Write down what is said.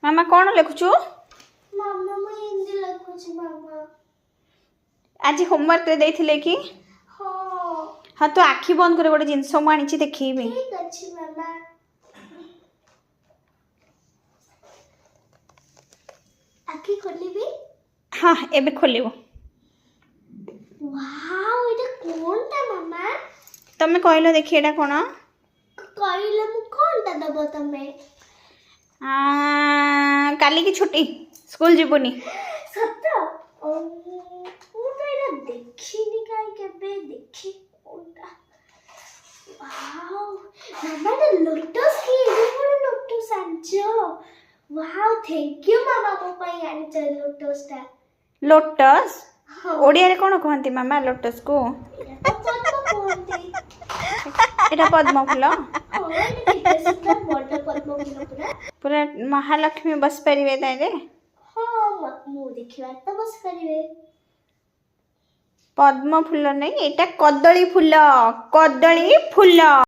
मामा कौन लिखुचु? मामा मैं हिंदी लिखुची मामा। आज होमवर्क रे देथिले कि? हां। हां तो आखी बंद करे गोटे जिंस मु आनिछि देखिबे। ठीक अछि मामा। आखी खोलिबी? हाँ एबे खोलिबो। वाओ एटा कोनटा मामा? तमे कहलो देखि एटा कोन? कहले मु कोनटा दबो तमे? काली की छुट्टी स्कूल जीवनी सत्य मु तो एटा देखिनी काई केबे देखि कोनटा वाओ मामा द लोटस की एबे लोटस आंचो वाओ थैंक यू मामा मो पई आनी च लोटस टा लोटस ओडिया रे कोन कहंती मामा लोटस को पद्म कोनती एटा पद्म फूल हां एटा केते सुंदर बड़ पद्म फूल पूरा पूरा महालक्ष्मी बस परिवे ताइले हां मु देखिबा त बस परिवे पद्म फूल नहीं एटा कदली फूल